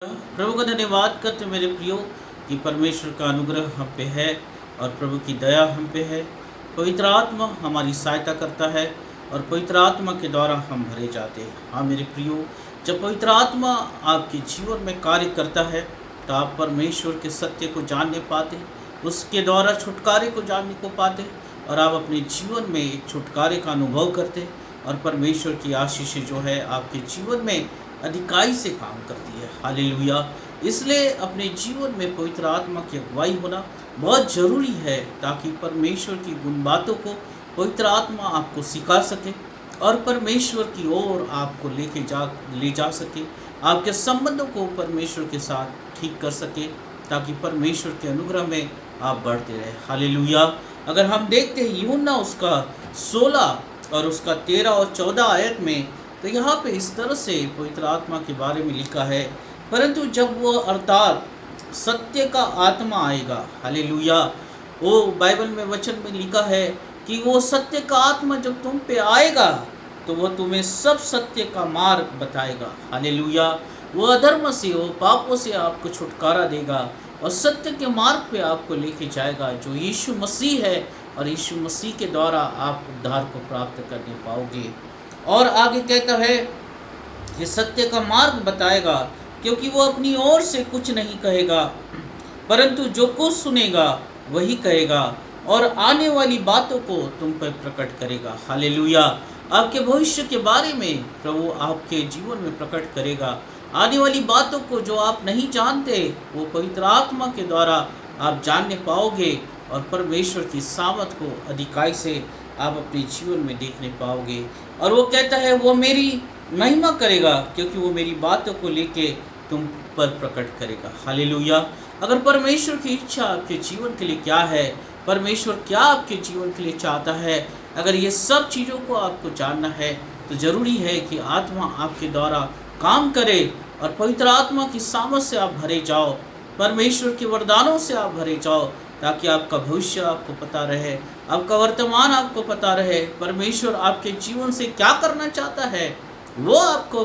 प्रभु का धन्यवाद करते मेरे प्रियो कि परमेश्वर का अनुग्रह हम पे है और प्रभु की दया हम पे है। पवित्र आत्मा हमारी सहायता करता है और पवित्र आत्मा के द्वारा हम भरे जाते हैं। हाँ मेरे प्रियो, जब पवित्र आत्मा आपके जीवन में कार्य करता है तो आप परमेश्वर के सत्य को जानने पाते, उसके द्वारा छुटकारे को जानने को पाते और आप अपने जीवन में एक छुटकारे का अनुभव करते और परमेश्वर की आशीष जो है आपके जीवन में अधिकाई से काम करती है। हालेलुया। इसलिए अपने जीवन में पवित्र आत्मा की अगुवाई होना बहुत ज़रूरी है ताकि परमेश्वर की गुण बातों को पवित्र आत्मा आपको सिखा सके और परमेश्वर की ओर आपको ले जा सके, आपके संबंधों को परमेश्वर के साथ ठीक कर सके ताकि परमेश्वर के अनुग्रह में आप बढ़ते रहे। हालेलुया। अगर हम देखते हैं यूहन्ना उसका 16 और उसका 13 और 14 आयत में, तो यहाँ पे इस तरह से पवित्र आत्मा के बारे में लिखा है, परंतु जब वो अर्थात सत्य का आत्मा आएगा, हालेलुया, वो बाइबल में वचन में लिखा है कि वो सत्य का आत्मा जब तुम पे आएगा तो वो तुम्हें सब सत्य का मार्ग बताएगा। हालेलुया। वो अधर्म से, वो पापों से आपको छुटकारा देगा और सत्य के मार्ग पे आपको लेके जाएगा जो यीशु मसीह है, और यीशु मसीह के द्वारा आप उद्धार को प्राप्त करने पाओगे। और आगे कहता है कि सत्य का मार्ग बताएगा, क्योंकि वो अपनी ओर से कुछ नहीं कहेगा परंतु जो कुछ सुनेगा वही कहेगा और आने वाली बातों को तुम पर प्रकट करेगा। हालेलुया। आपके भविष्य के बारे में प्रभु आपके जीवन में प्रकट करेगा। आने वाली बातों को जो आप नहीं जानते वो पवित्र आत्मा के द्वारा आप जानने पाओगे और परमेश्वर की सामर्थ को अधिकाई से आप अपने जीवन में देखने पाओगे। और वो कहता है वो मेरी महिमा करेगा क्योंकि वो मेरी बातों को लेके तुम पर प्रकट करेगा। हालेलुया। अगर परमेश्वर की इच्छा आपके जीवन के लिए क्या है, परमेश्वर क्या आपके जीवन के लिए चाहता है, अगर ये सब चीज़ों को आपको जानना है तो ज़रूरी है कि आत्मा आपके द्वारा काम करे और पवित्र आत्मा की सामर्थ से आप भरे जाओ, परमेश्वर के वरदानों से आप भरे जाओ, ताकि आपका भविष्य आपको पता रहे, आपका वर्तमान आपको पता रहे, परमेश्वर आपके जीवन से क्या करना चाहता है वो आपको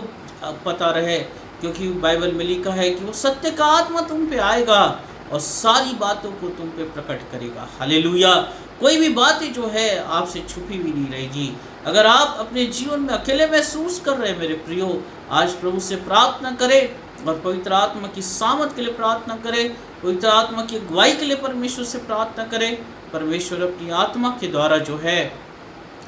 पता रहे। क्योंकि बाइबल में लिखा है कि वो सत्य का आत्मा तुम पे आएगा और सारी बातों को तुम पे प्रकट करेगा। हालेलुया। कोई भी बातें जो है आपसे छुपी भी नहीं रहेगी। अगर आप अपने जीवन में अकेले महसूस कर रहे हैं मेरे प्रियो, आज प्रभु से प्रार्थना करें और पवित्र आत्मा की सामर्थ के लिए प्रार्थना करें, पवित्र आत्मा की अगुवाई के लिए परमेश्वर से प्रार्थना करें। परमेश्वर अपनी आत्मा के द्वारा जो है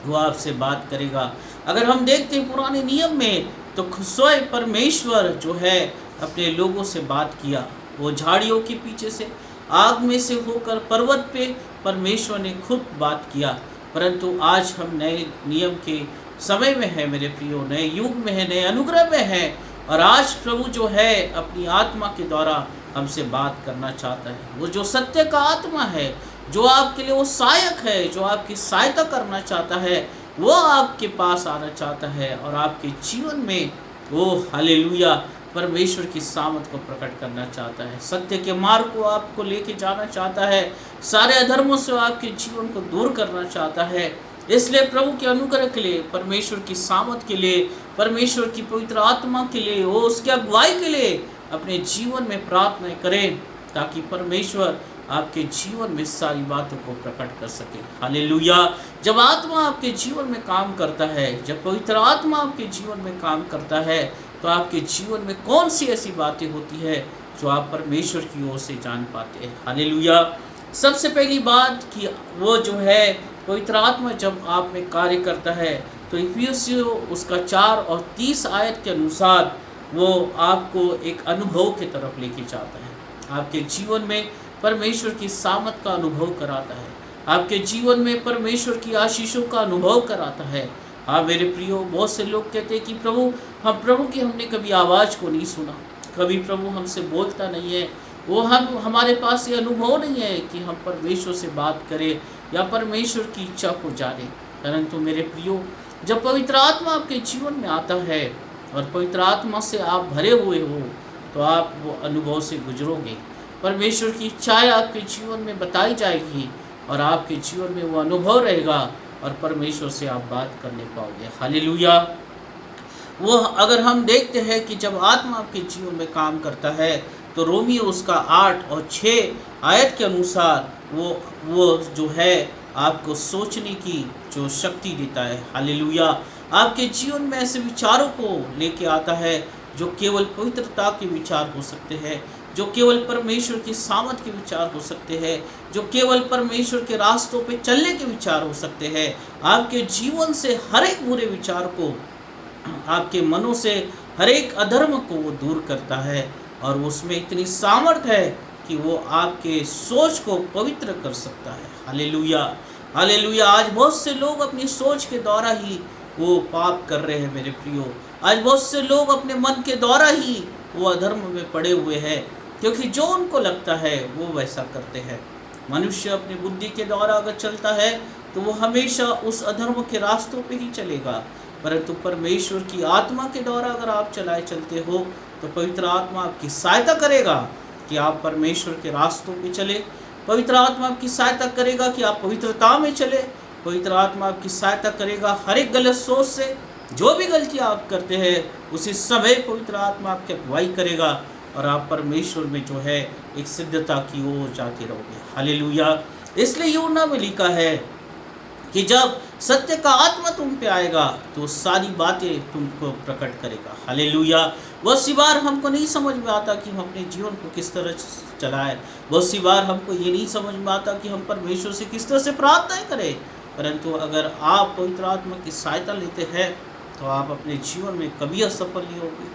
वो आपसे बात करेगा। अगर हम देखते हैं पुराने नियम में तो स्वयं परमेश्वर जो है अपने लोगों से बात किया, वो झाड़ियों के पीछे से आग में से होकर पर्वत पे परमेश्वर ने खुद बात किया। परंतु आज हम नए नियम के समय में है मेरे प्रियो, नए युग में है, नए अनुग्रह में है, और आज प्रभु जो है अपनी आत्मा के द्वारा हमसे बात करना चाहता है। वो जो सत्य का आत्मा है, जो आपके लिए वो सहायक है, जो आपकी सहायता करना चाहता है, वो आपके पास आना चाहता है और आपके जीवन में वो हालेलुया परमेश्वर की सामर्थ को प्रकट करना चाहता है, सत्य के मार्ग को आपको लेके जाना चाहता है, सारे अधर्मों से आपके जीवन को दूर करना चाहता है। इसलिए प्रभु के अनुग्रह के लिए, परमेश्वर की सामर्थ के लिए, परमेश्वर की पवित्र आत्मा के लिए, वो उसके अगुवाई के लिए अपने जीवन में प्रार्थना करें ताकि परमेश्वर आपके जीवन में सारी बातों को प्रकट कर सके। हालेलुया। जब आत्मा आपके जीवन में काम करता है, जब पवित्र आत्मा आपके जीवन में काम करता है, तो आपके जीवन में कौन सी ऐसी बातें होती है जो आप परमेश्वर की ओर से जान पाते हैं। हालेलुया। सबसे पहली बात कि वो जो है पवित्र आत्मा जब आप में कार्य करता है तो इफिसियों उसका 4 और 30 आयत के अनुसार वो आपको एक अनुभव की तरफ लेके जाता है। आपके जीवन में परमेश्वर की सामर्थ का अनुभव कराता है, आपके जीवन में परमेश्वर की आशीषों का अनुभव कराता है। हाँ मेरे प्रियो, बहुत से लोग कहते हैं कि प्रभु की हमने कभी आवाज़ को नहीं सुना, कभी प्रभु हमसे बोलता नहीं है, वो हमारे पास ये अनुभव नहीं है कि हम परमेश्वर से बात करें या परमेश्वर की इच्छा को जाने। परंतु मेरे प्रियो, जब पवित्र आत्मा आपके जीवन में आता है और पवित्र आत्मा से आप भरे हुए हो तो आप वो अनुभव से गुजरोगे, परमेश्वर की इच्छाएं आपके जीवन में बताई जाएगी और आपके जीवन में वो अनुभव रहेगा और परमेश्वर से आप बात करने पाओगे। हालेलुया। वो अगर हम देखते हैं कि जब आत्मा आपके जीवन में काम करता है तो रोमियो उसका 8 और 6 आयत के अनुसार वो जो है आपको सोचने की जो शक्ति देता है। हालेलुया। आपके जीवन में ऐसे विचारों को लेके आता है जो केवल पवित्रता के विचार हो सकते हैं, जो केवल परमेश्वर की सामर्थ के विचार हो सकते हैं, जो केवल परमेश्वर के रास्तों पे चलने के विचार हो सकते हैं। आपके जीवन से हर एक बुरे विचार को, आपके मनों से हर एक अधर्म को वो दूर करता है और उसमें इतनी सामर्थ है कि वो आपके सोच को पवित्र कर सकता है। Hallelujah, hallelujah. आज बहुत से लोग अपनी सोच के द्वारा ही वो पाप कर रहे हैं मेरे प्रियो। आज बहुत से लोग अपने मन के द्वारा ही वो अधर्म में पड़े हुए हैं, क्योंकि जो उनको लगता है वो वैसा करते हैं। मनुष्य अपनी बुद्धि के द्वारा अगर चलता है तो वो हमेशा उस अधर्म के रास्तों पे ही चलेगा, परंतु परमेश्वर की आत्मा के द्वारा अगर आप चलते हो तो पवित्र आत्मा आपकी सहायता करेगा कि आप परमेश्वर के रास्तों पे चले। पवित्र आत्मा आपकी सहायता करेगा कि आप पवित्रता में चले। पवित्र आत्मा आपकी सहायता करेगा हर एक गलत सोच से, जो भी गलती आप करते हैं उसी समय पवित्र आत्मा आपकी अगुवाई करेगा और आप परमेश्वर में जो है एक सिद्धता की ओर जाते रहोगे। हालेलुया। इसलिए यूहन्ना में लिखा है कि जब सत्य का आत्मा तुम पे आएगा तो सारी बातें तुमको प्रकट करेगा। हालेलुया। बहुत सी बार हमको नहीं समझ में आता कि हम अपने जीवन को किस तरह चलाएं। बहुत सी बार हमको ये नहीं समझ में आता कि हम परमेश्वर से किस तरह से प्रार्थनाएं करें, परंतु अगर आप पवित्र आत्मा की सहायता लेते हैं तो आप अपने जीवन में कभी असफल नहीं होंगे,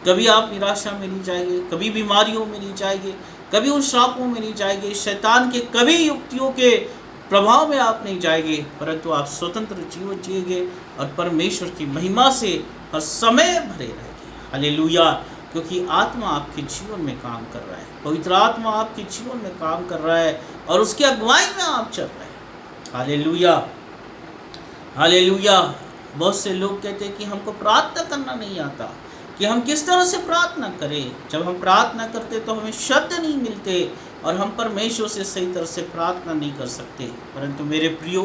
कभी आप निराशा में नहीं जाएंगे, कभी बीमारियों में नहीं जाएंगे, कभी उन श्रापों में नहीं जाएंगे, शैतान के कभी युक्तियों के प्रभाव में आप नहीं जाएंगे, परंतु आप स्वतंत्र जीवन जिएंगे और परमेश्वर की महिमा से हर समय भरे रहेंगे। हालेलुया। क्योंकि आत्मा आपके जीवन में काम कर रहा है, पवित्र आत्मा आपके जीवन में काम कर रहा है और उसकी अगुवाई में आप चल रहे हैं। Hallelujah, hallelujah. बहुत से लोग कहते हैं कि हमको प्रार्थना करना नहीं आता, कि हम किस तरह से प्रार्थना करें। जब हम प्रार्थना करते तो हमें शब्द नहीं मिलते और हम परमेश्वर से सही तरह से प्रार्थना नहीं कर सकते। परंतु मेरे प्रियो,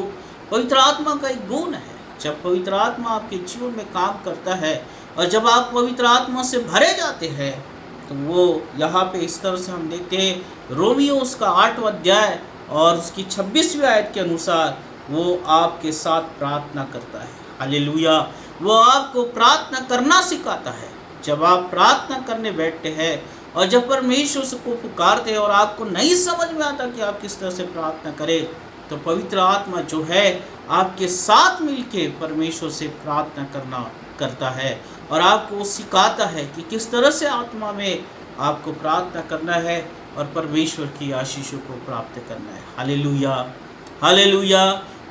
पवित्र आत्मा का एक गुण है, जब पवित्र आत्मा आपके जीवन में काम करता है और जब आप पवित्र आत्मा से भरे जाते हैं तो वो यहाँ पे इस तरह से हम देखते हैं, रोमियो उसका 8वां अध्याय और उसकी 26वीं आयत के अनुसार वो आपके साथ प्रार्थना करता है। हालेलुया। वो आपको प्रार्थना करना सिखाता है। जब आप प्रार्थना करने बैठते हैं और जब परमेश्वर को पुकारते हैं और आपको नहीं समझ में आता कि आप किस तरह से प्रार्थना करें, तो पवित्र आत्मा जो है आपके साथ मिलके परमेश्वर से प्रार्थना करता है और आपको सिखाता है कि किस तरह से आत्मा में आपको प्रार्थना करना है और परमेश्वर की आशीषों को प्राप्त करना है। Hallelujah, hallelujah.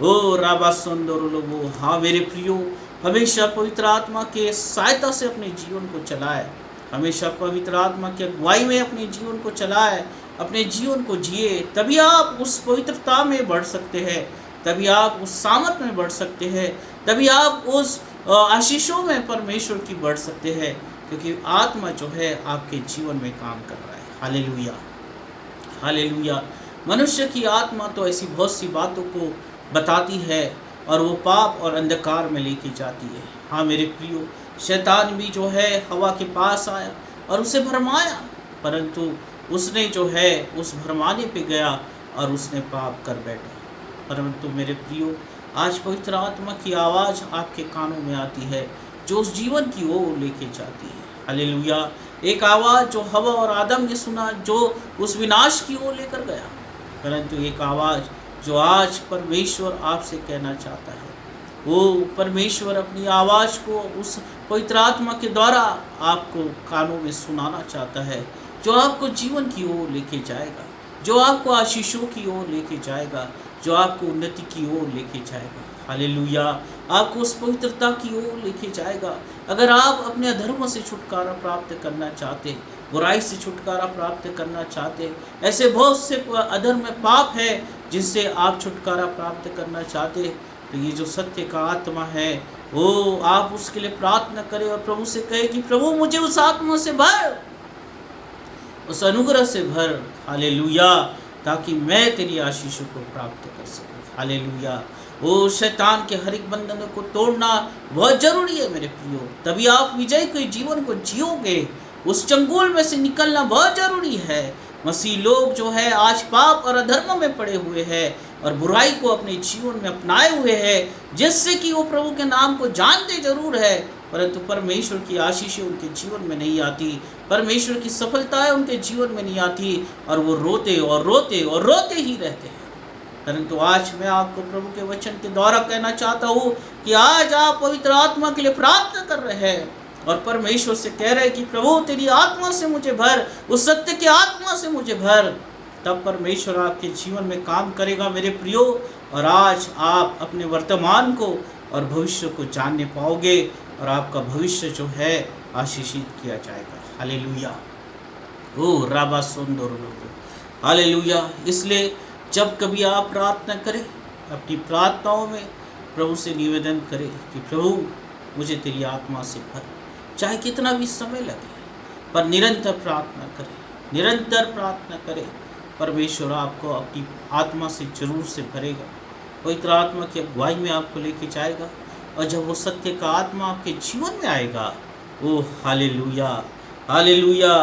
ओ राबा सुंदर। हाँ मेरे प्रियो, हमेशा पवित्र आत्मा के सहायता से अपने जीवन को चलाए, हमेशा पवित्र आत्मा की अगुवाई में अपने जीवन को चलाए, अपने जीवन को जिए, तभी आप उस पवित्रता में बढ़ सकते हैं, तभी आप उस सामर्थ में बढ़ सकते हैं, तभी आप उस आशीषों में परमेश्वर की बढ़ सकते हैं, क्योंकि आत्मा जो है आपके जीवन में काम कर रहा है। Hallelujah, hallelujah. मनुष्य की आत्मा तो ऐसी बहुत सी बातों को बताती है और वो पाप और अंधकार में लेके जाती है। हाँ मेरे प्रियो, शैतान भी जो है हवा के पास आया और उसे भरमाया, परंतु उसने जो है उस भरमाने पे गया और उसने पाप कर बैठा। परंतु मेरे प्रियो, आज पवित्र आत्मा की आवाज़ आपके कानों में आती है जो उस जीवन की ओर लेके जाती है। हालेलुया। एक आवाज़ जो हवा और आदम ने सुना, जो उस विनाश की ओर लेकर गया, परंतु एक आवाज़ जो आज परमेश्वर आपसे कहना चाहता है, वो परमेश्वर अपनी आवाज़ को उस पवित्र आत्मा के द्वारा आपको कानों में सुनाना चाहता है, जो आपको जीवन की ओर लेके जाएगा, जो आपको आशीषों की ओर लेके जाएगा, जो आपको उन्नति की ओर लेके जाएगा। हालेलुया। आपको उस पवित्रता की ओर लेके जाएगा। अगर आप अपने अधर्म से छुटकारा प्राप्त करना चाहते, बुराई से छुटकारा प्राप्त करना चाहते, ऐसे बहुत से अधर्म पाप है जिससे आप छुटकारा प्राप्त करना चाहते, तो ये जो सत्य का आत्मा है वो आप उसके लिए प्रार्थना करें और प्रभु से कहे कि प्रभु मुझे उस आत्मा से भर, उस अनुग्रह से भर। हालेलुया। ताकि मैं तेरी आशीषों को प्राप्त कर सकूं। हालेलुया। ओ शैतान के हर एक बंधनों को तोड़ना बहुत जरूरी है मेरे प्रियो, तभी आप विजय के जीवन को जियोगे। उस चंगुल में से निकलना बहुत जरूरी है। मसीह लोग जो है आज पाप और अधर्म में पड़े हुए हैं और बुराई को अपने जीवन में अपनाए हुए हैं, जिससे कि वो प्रभु के नाम को जानते जरूर है, परंतु परमेश्वर की आशीषें उनके जीवन में नहीं आती, परमेश्वर की सफलताएं उनके जीवन में नहीं आती, और वो रोते और रोते और रोते ही रहते हैं। परंतु आज मैं आपको प्रभु के वचन के द्वारा कहना चाहता हूँ कि आज आप पवित्र आत्मा के लिए प्रार्थना कर रहे हैं और परमेश्वर से कह रहे हैं कि प्रभु तेरी आत्मा से मुझे भर, उस सत्य की आत्मा से मुझे भर, तब परमेश्वर आपके जीवन में काम करेगा मेरे प्रियो। और आज आप अपने वर्तमान को और भविष्य को जानने पाओगे और आपका भविष्य जो है आशीषित किया जाएगा। हालेलुया। ओ राबा सुंदर लोगो, हालेलुया। इसलिए जब कभी आप प्रार्थना करें, अपनी प्रार्थनाओं में प्रभु से निवेदन करें कि प्रभु मुझे तेरी आत्मा से भर, चाहे कितना भी समय लगे, पर निरंतर प्रार्थना करें, निरंतर प्रार्थना करें। परमेश्वर आपको अपनी आत्मा से जरूर से भरेगा, पवित्र आत्मा की अगुवाई में आपको लेके जाएगा, और जब वो सत्य का आत्मा आपके जीवन में आएगा, ओ हालेलुया, हालेलुया,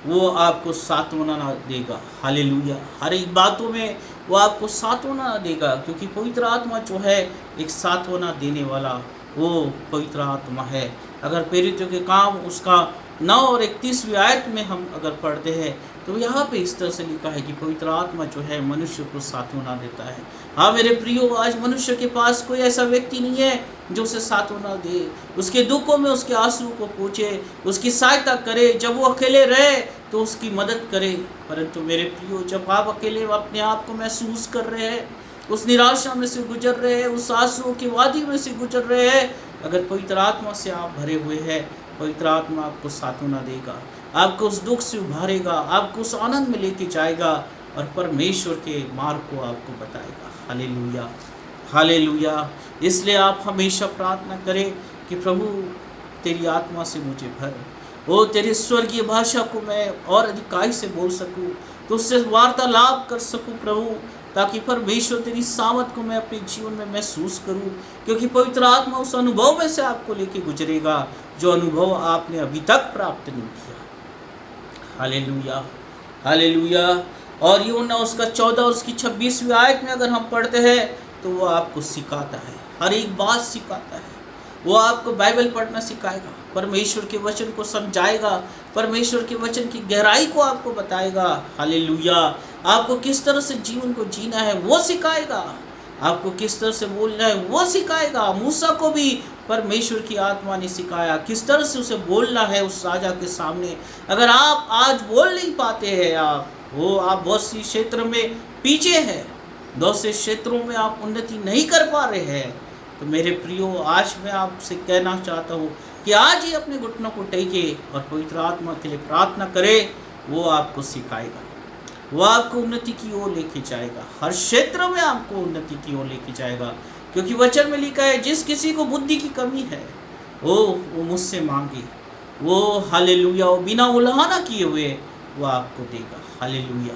वो आपको सांत्वना देगा। हालेलुया। हर एक बातों में वो आपको सांत्वना देगा, क्योंकि पवित्र आत्मा जो है एक सांत्वना देने वाला वो पवित्र आत्मा है। अगर प्रेरितों के काम उसका 9 और 31वीं आयत में हम अगर पढ़ते हैं तो यहाँ पे इस तरह से लिखा है कि पवित्र आत्मा जो है मनुष्य को सांत्वना देता है। हाँ मेरे प्रियो, आज मनुष्य के पास कोई ऐसा व्यक्ति नहीं है जो उसे सांत्वना दे, उसके दुखों में उसके आंसू को पोंछे, उसकी सहायता करे, जब वो अकेले रहे तो उसकी मदद करे। परंतु मेरे प्रियो, जब आप अकेले अपने आप को महसूस कर रहे हैं, उस निराशा में से गुजर रहे हैं, उस आंसुओं की वादी में से गुजर रहे हैं, अगर पवित्र आत्मा से आप भरे हुए हैं, पवित्र आत्मा आपको सांत्वना देगा, आपको उस दुख से उभारेगा, आपको उस आनंद में लेके जाएगा और परमेश्वर के मार्ग को आपको बताएगा। Hallelujah, hallelujah. इसलिए आप हमेशा प्रार्थना करें कि प्रभु तेरी आत्मा से मुझे भर, वो तेरे स्वर्गीय भाषा को मैं और अधिकाई से बोल सकूं, तो उससे वार्तालाप कर सकूं प्रभु, ताकि परमेश्वर तेरी सामत को मैं अपने जीवन में महसूस करूं, क्योंकि पवित्र आत्मा उस अनुभव में से आपको लेके गुजरेगा जो अनुभव आपने अभी तक प्राप्त नहीं किया। Hallelujah, hallelujah. और यूहन्ना उसका 14 और उसकी 26वीं आयत में अगर हम पढ़ते हैं तो वो आपको सिखाता है, हर एक बात सिखाता है। वो आपको बाइबल पढ़ना सिखाएगा, परमेश्वर के वचन को समझाएगा, परमेश्वर के वचन की गहराई को आपको बताएगा। हालेलुया। आपको किस तरह से जीवन को जीना है वो सिखाएगा, आपको किस तरह से बोलना है वो सिखाएगा। मूसा को भी परमेश्वर की आत्मा ने सिखाया किस तरह से उसे बोलना है उस राजा के सामने। अगर आप आज बोल नहीं पाते हैं, आप बहुत सी क्षेत्र में पीछे हैं, बहुत से क्षेत्रों में आप उन्नति नहीं कर पा रहे हैं, तो मेरे प्रियो आज मैं आपसे कहना चाहता हूँ कि आज ही अपने घुटनों को टेके और पवित्र आत्मा के लिए प्रार्थना करें। वो आपको सिखाएगा, वो आपको उन्नति की ओर लेके जाएगा, हर क्षेत्र में आपको उन्नति की ओर लेके जाएगा, क्योंकि वचन में लिखा है जिस किसी को बुद्धि की कमी है वो मुझसे मांगे, वो हालेलुया, वो बिना उल्हाना किए हुए वो आपको देगा। Hallelujah,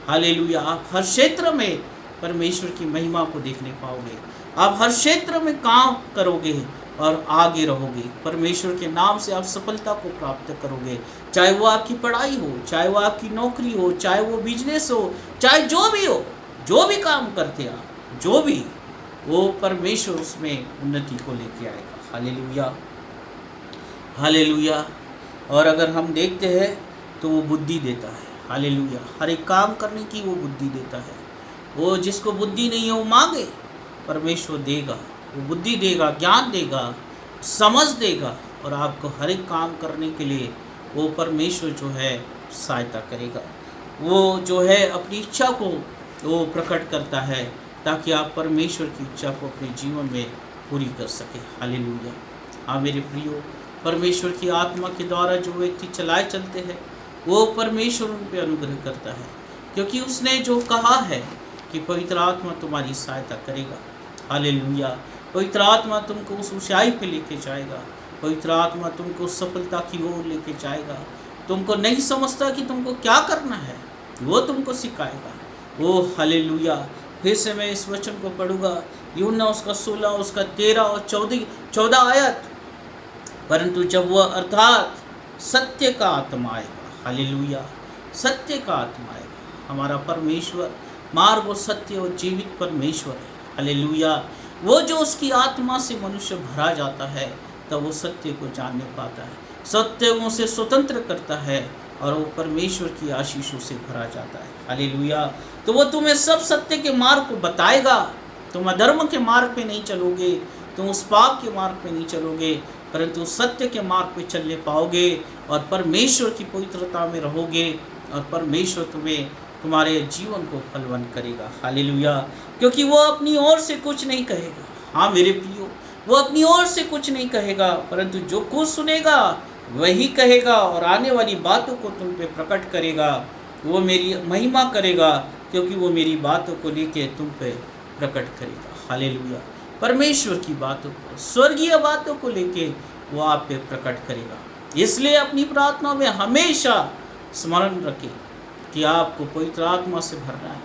hallelujah. आप हर क्षेत्र में परमेश्वर की महिमा को देखने पाओगे, आप हर क्षेत्र में काम करोगे और आगे रहोगे, परमेश्वर के नाम से आप सफलता को प्राप्त करोगे। चाहे वो आपकी पढ़ाई हो, चाहे वो आपकी नौकरी हो, चाहे वो बिजनेस हो, चाहे जो भी हो, जो भी काम करते आप, जो भी, वो परमेश्वर उसमें उन्नति को लेके आएगा। Hallelujah, hallelujah. और अगर हम देखते हैं तो वो बुद्धि देता है। हालेलुया। हर एक काम करने की वो बुद्धि देता है। वो जिसको बुद्धि नहीं है वो मांगे, परमेश्वर देगा, वो बुद्धि देगा, ज्ञान देगा, समझ देगा, और आपको हर एक काम करने के लिए वो परमेश्वर जो है सहायता करेगा। वो जो है अपनी इच्छा को वो प्रकट करता है ताकि आप परमेश्वर की इच्छा को अपने जीवन में पूरी कर सके। हालेलुया। हाँ मेरे प्रियो, परमेश्वर की आत्मा के द्वारा जो व्यक्ति चलाए चलते हैं वो परमेश्वर उन पर अनुग्रह करता है, क्योंकि उसने जो कहा है कि पवित्र आत्मा तुम्हारी सहायता करेगा। हालेलुया। पवित्र आत्मा तुमको उस ऊंचाई पे लेके जाएगा, पवित्र आत्मा तुमको सफलता की ओर लेके जाएगा। तुमको नहीं समझता कि तुमको क्या करना है, वो तुमको सिखाएगा। ओ हालेलुया। फिर से मैं इस वचन को पढ़ूंगा यूहन्ना उसका 16, उसका 13 और 14 आयत। परंतु जब वह अर्थात सत्य का आत्मा आएगा, हालेलुया, सत्य का आत्मा आएगा, हमारा परमेश्वर मार्ग और सत्य और जीवित परमेश्वर है, हालेलुया। वो जो उसकी आत्मा से मनुष्य भरा जाता है तब वो सत्य को जानने पाता है, सत्य उसे स्वतंत्र करता है और वो परमेश्वर की आशीषों से भरा जाता है, हालेलुया। तो वो तुम्हें सब सत्य के मार्ग को बताएगा। तुम अधर्म के मार्ग पे नहीं चलोगे, तुम उस पाप के मार्ग पे नहीं चलोगे, परंतु सत्य के मार्ग पे चलने पाओगे और परमेश्वर की पवित्रता में रहोगे और परमेश्वर तुम्हें तुम्हारे जीवन को फलवान करेगा, हालेलुया। क्योंकि वो अपनी ओर से कुछ नहीं कहेगा, हाँ मेरे प्रियो, वो अपनी ओर से कुछ नहीं कहेगा, परंतु जो कुछ सुनेगा वही कहेगा और आने वाली बातों को तुम पे प्रकट करेगा। वो मेरी महिमा करेगा क्योंकि वो मेरी बातों को लेके तुम पे प्रकट करेगा, हालेलुया। परमेश्वर की बातों को, स्वर्गीय बातों को लेके वो आप पे प्रकट करेगा। इसलिए अपनी प्रार्थना में हमेशा स्मरण रखें कि आपको पवित्र आत्मा से भरना है,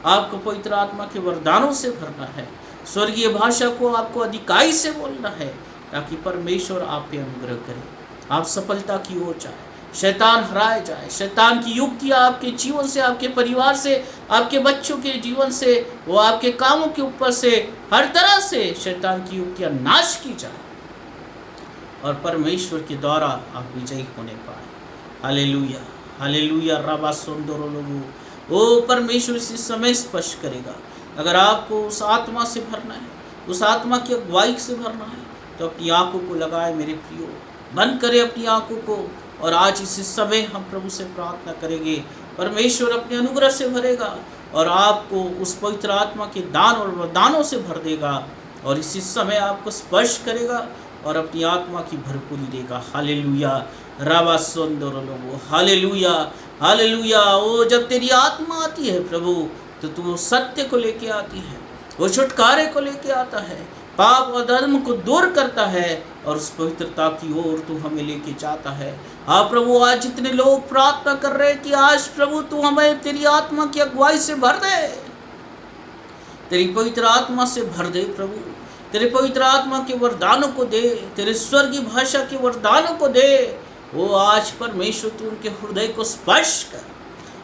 आपको पवित्र आत्मा के वरदानों से भरना है, स्वर्गीय भाषा को आपको अधिकाई से बोलना है, ताकि परमेश्वर आप पे अनुग्रह करे, आप सफलता की ओर जाए, शैतान हराए जाए, शैतान की युक्तियाँ आपके जीवन से, आपके परिवार से, आपके बच्चों के जीवन से, वो आपके कामों के ऊपर से, हर तरह से शैतान की युक्तियाँ नाश की जाए और परमेश्वर के द्वारा आप विजयी होने पाए, हालेलुया, हालेलुया। रबा सुंदर लोगों, ओ परमेश्वर इसी समय स्पर्श करेगा। अगर आपको उस आत्मा से भरना है, उस आत्मा की अगुवाई से भरना है, तो अपनी आंखों को लगाए मेरे प्रियो, बंद करें अपनी आंखों को और आज इसी समय हम प्रभु से प्रार्थना करेंगे। परमेश्वर अपने अनुग्रह से भरेगा और आपको उस पवित्र आत्मा के दान और वरदानों से भर देगा और इसी समय आपको स्पर्श करेगा और अपनी आत्मा की भरपूरी देगा, हालेलुया। रबा सुंदर लोगो, हालेलुया, हालेलुया। ओ जब तेरी आत्मा आती है प्रभु, तो तू सत्य को लेके आती है, वो छुटकारे को लेके आता है, पाप और धर्म को दूर करता है और उस पवित्रता की ओर तू हमें लेके जाता है। हाँ प्रभु, आज जितने लोग प्रार्थना कर रहे हैं कि आज प्रभु तू हमें तेरी आत्मा की अगुवाई से भर दे, तेरी पवित्र आत्मा से भर दे प्रभु, तेरे पवित्र आत्मा के वरदानों को दे, तेरे स्वर्गीय भाषा के वरदानों को दे। वो आज परमेश्वर तू उनके हृदय को स्पर्श कर,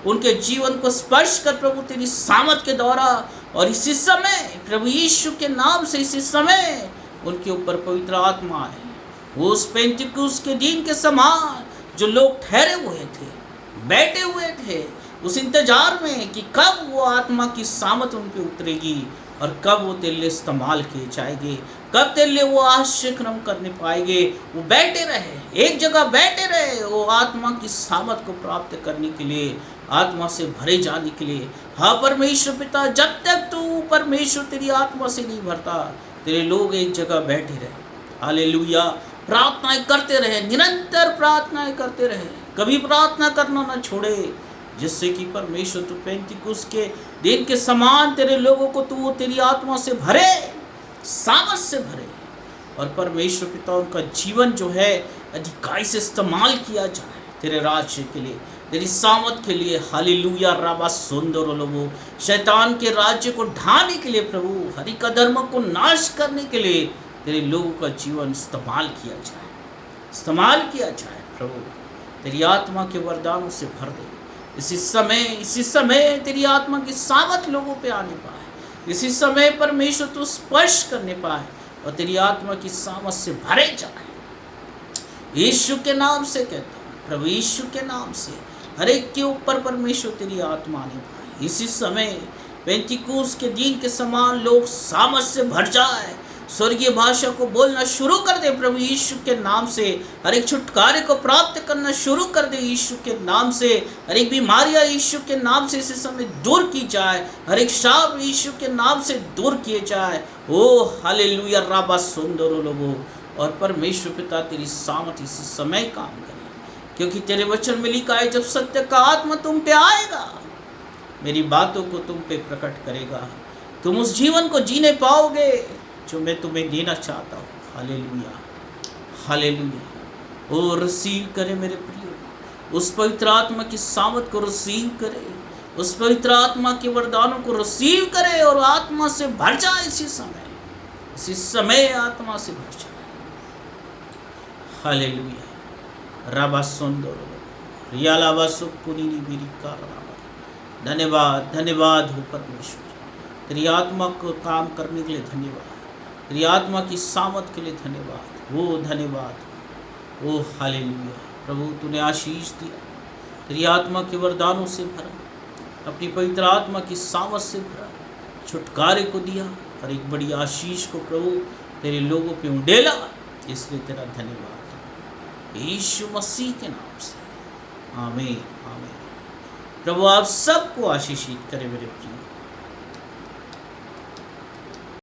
उनके जीवन को स्पर्श कर प्रभु तेरी सामर्थ के द्वारा। और इसी समय प्रभु यीशु के नाम से इसी समय उनके ऊपर पवित्र आत्मा आए, वो उस पेंतिकुस्त के दिन के समान जो लोग ठहरे हुए थे, बैठे हुए थे उस इंतजार में कि कब वो आत्मा की सामर्थ उन पे उतरेगी और कब वो तेरे लिए इस्तेमाल किए जाएंगे, कब तेरे लिए वो आश्चर्य करने पाएंगे। वो बैठे रहे, एक जगह बैठे रहे, वो आत्मा की सामर्थ को प्राप्त करने के लिए, आत्मा से भरे जाने के लिए। हाँ परमेश्वर पिता, जब तक तू परमेश्वर तेरी आत्मा से नहीं भरता, तेरे लोग एक जगह बैठे रहे, हालेलुया, प्रार्थनाएं करते रहे, निरंतर प्रार्थनाएं करते रहे, कभी प्रार्थना करना ना छोड़े, जिससे कि परमेश्वर तू पेंतिकुस्त के दिन के समान तेरे लोगों को तू तेरी आत्मा से भरे, सामर्थ से भरे और परमेश्वर पिता उनका जीवन जो है अधिकाई से इस्तेमाल किया जाए तेरे राज्य के लिए, तेरी सामर्थ के लिए, हालेलुया। रबा सुंदर लोगो, शैतान के राज्य को ढाने के लिए प्रभु, हरि का धर्म को नाश करने के लिए तेरे लोगों का जीवन इस्तेमाल किया जाए, इस्तेमाल किया जाए प्रभु, तेरी आत्मा के वरदानों से भर दे। इसी समय तेरी आत्मा की सामर्थ लोगों पे आने पाए, इसी समय परमेश्वर तू स्पर्श करने पाए और तेरी आत्मा की सामर्थ से भरे जाए। यीशु के नाम से कहता हूँ प्रभु, यीशु के नाम से हर एक के ऊपर परमेश्वर तेरी आत्मा आने पाए। इसी समय पेंतिकुस्त के दिन के समान लोग सामर्थ से भर जाए, स्वर्गीय भाषा को बोलना शुरू कर दे प्रभु यीशु के नाम से, हर एक छुटकारे को प्राप्त करना शुरू कर दे यीशु के नाम से, हर एक बीमारियां यीशु के नाम से इसी समय दूर की जाए, हर एक शाप यीशु के नाम से दूर किए जाए। ओ हालेलुया, रबा सुंदर लोगो, और परमेश्वर पिता तेरी सामर्थ इसी समय काम करे, क्योंकि तेरे वचन में लिखा है, जब सत्य का आत्मा तुम पे आएगा, मेरी बातों को तुम पे प्रकट करेगा, तुम उस जीवन को जीने पाओगे जो मैं तुम्हें देना चाहता हूँ। Hallelujah, hallelujah. ओ रिसीव करे मेरे प्रियो, उस पवित्र आत्मा की सामर्थ को रिसीव करे, उस पवित्र आत्मा के वरदानों को रिसीव करे और आत्मा से भर जाए इसी समय। इसी समय आत्मा से भर जाए। हालेलुया। राबा सुंदर रियालाबा सुपुनीनी मेरी कारनामा। धन्यवाद, धन्यवाद हो परमेश्वर, तेरी आत्मा को काम करने के लिए धन्यवाद, तेरी आत्मा की सामर्थ के लिए धन्यवाद। वो धन्यवाद, ओ हालेलुया। प्रभु तूने आशीष दिया, तेरी आत्मा के वरदानों से भरा, अपनी पवित्र आत्मा की सामर्थ से भरा, छुटकारे को दिया और एक बड़ी आशीष को प्रभु तेरे लोगों पे उंडेला। इसलिए तेरा धन्यवाद यीशु मसीह के नाम से, आमीन आमीन। प्रभु आप सबको आशीषित करे मेरे प्रिय।